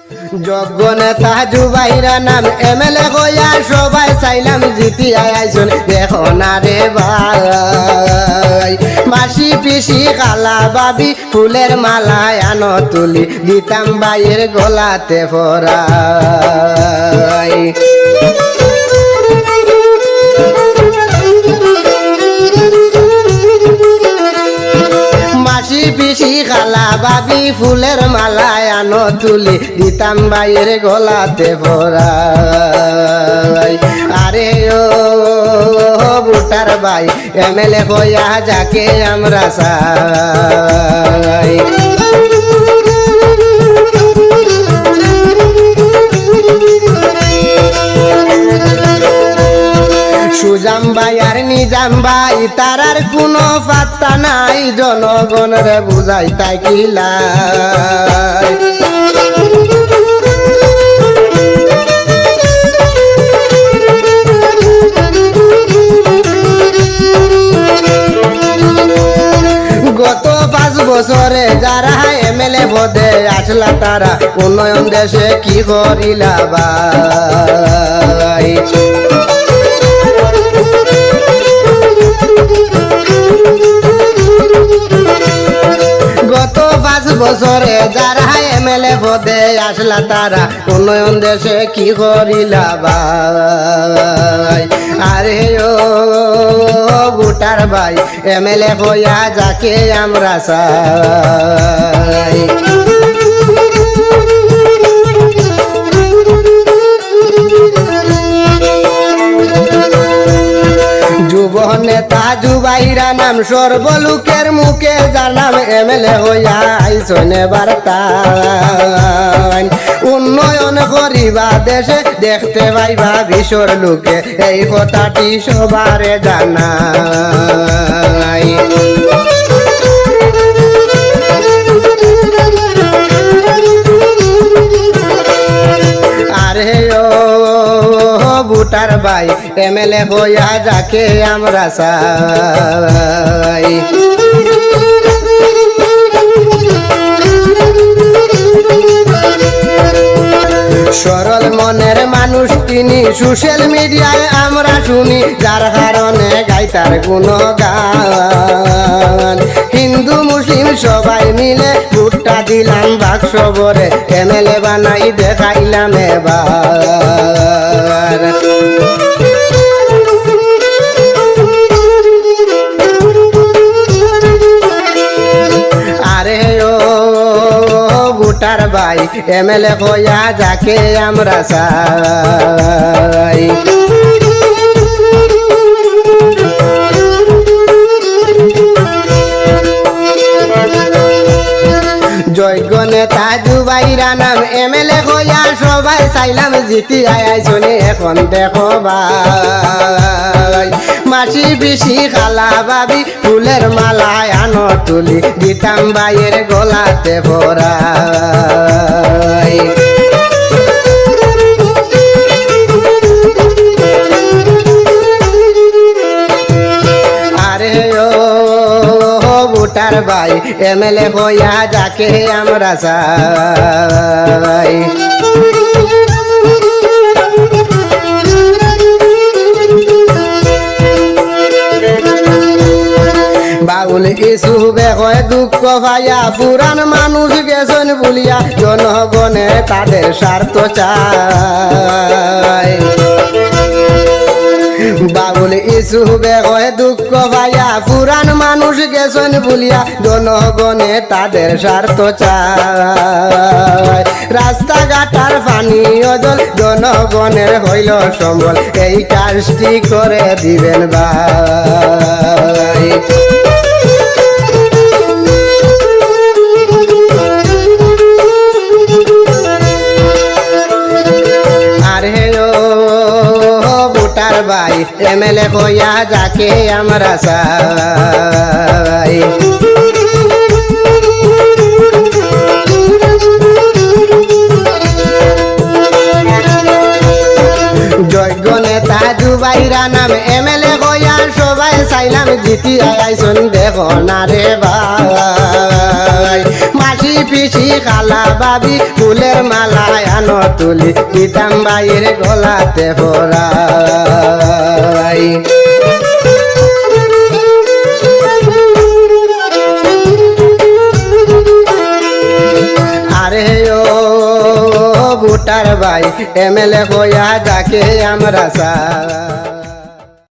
যোগ্য নেতা জুবাইরা নাম এমএলএ হইয়া সবাই চাইলাম জিতি আইসন দেখো না রে ভাই মাসি পিসি খালা বাবি ফুলের মালা আনো তুলি দিতাম বাইয়ের গলাতে ফরাই মাসি পিসি খালা বাবি ফুলের মালা আনো তুলি দিতাম বাইয়ের গলাতে ভরাই আরে ও ভোটার ভাই এমএলএ হইয়া যাকে আমরা চাই সুজাম ভাই আর নিজাম ভাই তারার কোনো পাত্তা নাই জনগণের বুঝাই তাই কিলাই গত 5 বছরে যারা এমএলএ পদে আসলা তারা উন্নয়ন দেশে কি করিলা ভাই গত 5 বছরে যারা এমএলএ পদে আসলা তারা উন্নয়ন দেশে কি করিলা ভাই আরে ও ভোটার ভাই এমএলএ হইয়া যাকে আমরা চাই যুব নেতা জুবাইরা নাম সর্বলোকের মুখে যার নাম এমএলএ হইয়া আইসন বার্তা উন্নয়ন করিবা দেশে দেখতে পাইবা বিশ্বর লোকে এই কথাটি সবারে জানাই আরে ও ভোটার ভাই এমএলএ হইয়া যাকে আমরা চাই সরল মনের মানুষ তিনি সোশ্যাল মিডিয়ায় আমরা শুনি যার কারণে গাইতার গুণগান হিন্দু মুসলিম সবাই মিলে ভোটটা দিলাম বাক্স ভরে এমএলএ বানাই দেখাইলাম এবার আরে ও ভোটার ভাই এমএলএ হইয়া যাকে আমরা চাই যোগ্য নেতা জুবাইরা নাম এমএলএ হইয়া সবাই চাইলাম জিতি আইসনে এখন দেখো ভাই মাসি পিসি খালা বাবি ফুলের মালা আনো তুলি দিতাম বাইয়ের গলাতে ভরাই আরে ও ভোটার ভাই এমএলএ হইয়া যাকে আমরা চাই বাউল ইসুবে হয় দুঃখ ভাইয়া পুরান মানুষ গেছেন বলিয়া জনগণে তাদের স্বার্থ চায় বাউল ইসুবে হয় দুঃখ ভাইয়া পুরান মানুষ গেছেন বলিয়া জনগণে তাদের স্বার্থ চায় রাস্তাঘাটার পানীয় জল জনগণের হইল সম্বল এই কাজটি করে দিবেন ভাই আরে ও ভোটার ভাই এমএলএ হইয়া যাকে আমরা চাই যোগ্য নেতা জুবাইরা নাম এমএলএ হইয়া সবাই চাইলাম জিতি আইসন দেখো না রে ভাই মাসি পিসি খালা বাবি ফুলের মালা আনো তুলি দিতাম ভাইয়ের গলাতে পরাই আরে ও ভুটার ভাই এমএলএ হইয়া যাকে আমরা